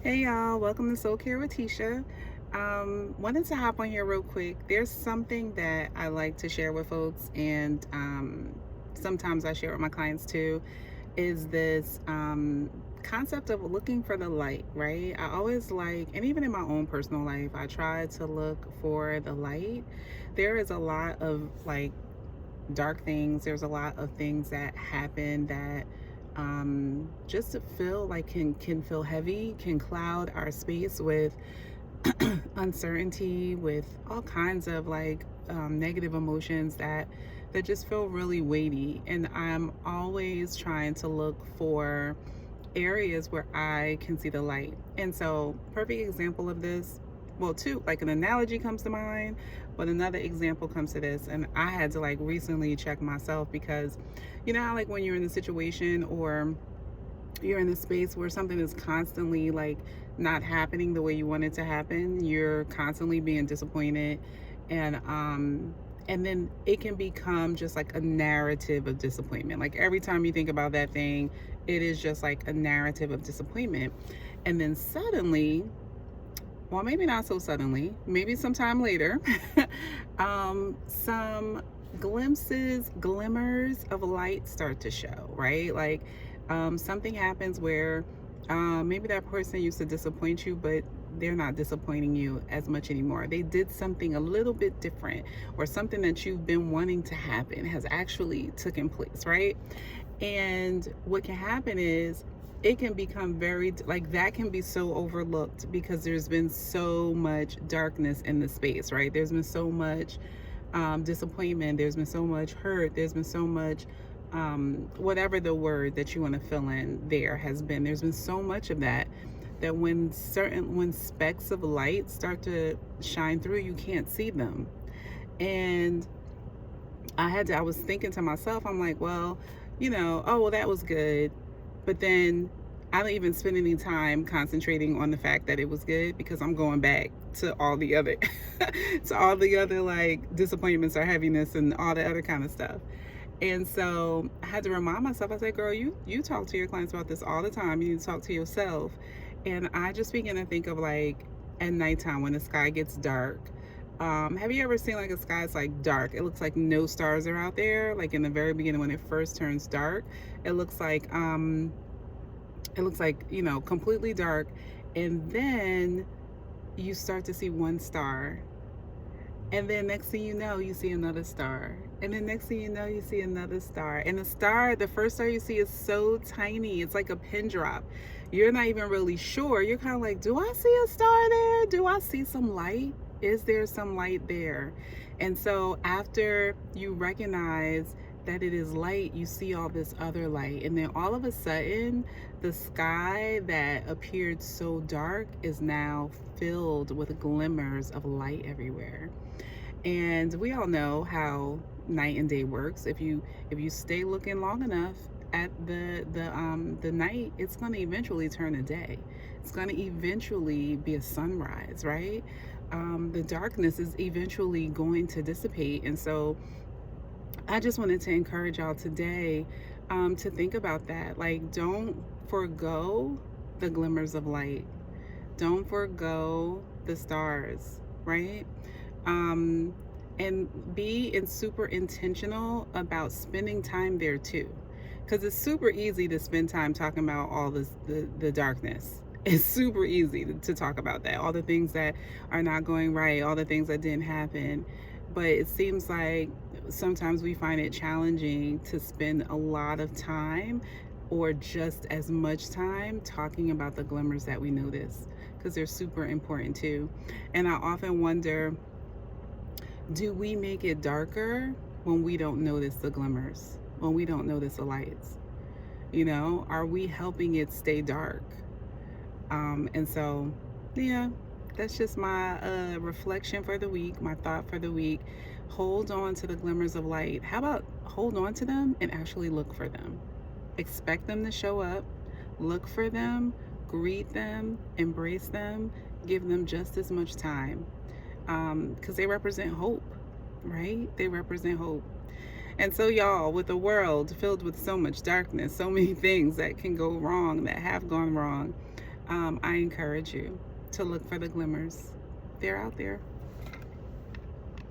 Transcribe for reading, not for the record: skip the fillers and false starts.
Hey y'all, welcome to Soul Care with Tisha. Wanted to hop on here real quick. There's something that I like to share with folks, and sometimes I share with my clients too. Is this concept of looking for the light, right? I always like, and even in my own personal life, I try to look for the light. There is a lot of like dark things. There's a lot of things that happen that just feel like can feel heavy, can cloud our space with uncertainty, with all kinds of like negative emotions that just feel really weighty. And I'm always trying to look for areas where I can see the light. And so, perfect example of this, well, two, like an analogy comes to mind, but another example comes to this. And I had to like recently check myself because, you know, how, like when you're in a situation or you're in a space where something is constantly like not happening the way you want it to happen, you're constantly being disappointed, and then it can become just like a narrative of disappointment. Like every time you think about that thing, it is just like a narrative of disappointment. And then suddenly, well, maybe not so suddenly, maybe sometime later, some glimmers of light start to show, right? Like something happens where maybe that person used to disappoint you, but they're not disappointing you as much anymore. They did something a little bit different, or something that you've been wanting to happen has actually taken place, right? And what can happen is it can become very like that can be so overlooked because there's been so much darkness in the space, right? There's been so much disappointment, there's been so much hurt, there's been so much whatever the word that you want to fill in there has been, there's been so much of that that when specks of light start to shine through, you can't see them. And I was thinking to myself, I'm like, well, oh, well, that was good. But then I don't even spend any time concentrating on the fact that it was good because I'm going back to all the other, to all the other like disappointments or heaviness and all the other kind of stuff. And so I had to remind myself, I said, girl, you talk to your clients about this all the time. You need to talk to yourself. And I just began to think of like at nighttime when the sky gets dark. Have you ever seen like a sky that's like dark? It looks like no stars are out there. Like in the very beginning when it first turns dark, it looks like completely dark. And then you start to see one star. And then next thing you know, you see another star. And then next thing you know, you see another star. And the first star you see is so tiny. It's like a pin drop. You're not even really sure. You're kind of like, do I see a star there? Do I see some light? Is there some light there? And so after you recognize that it is light, you see all this other light. And then all of a sudden, the sky that appeared so dark is now filled with glimmers of light everywhere. And we all know how night and day works. If you stay looking long enough at the night, it's going to eventually turn to day. It's going to eventually be a sunrise, right? The darkness is eventually going to dissipate. And so I just wanted to encourage y'all today to think about that. Like, don't forgo the glimmers of light. Don't forgo the stars, right? And be super intentional about spending time there too, because it's super easy to spend time talking about all the darkness. It's super easy to talk about that, all the things that are not going right, all the things that didn't happen. But it seems like sometimes we find it challenging to spend a lot of time or just as much time talking about the glimmers that we notice, because they're super important too. And I often wonder, do we make it darker when we don't notice the glimmers, when we don't notice the lights? Are we helping it stay dark? And so, yeah, that's just my reflection for the week, my thought for the week. Hold on to the glimmers of light. How about hold on to them and actually look for them? Expect them to show up, look for them, greet them, embrace them, give them just as much time, because they represent hope, right? They represent hope. And so, y'all, with a world filled with so much darkness, so many things that can go wrong, that have gone wrong, I encourage you to look for the glimmers. They're out there.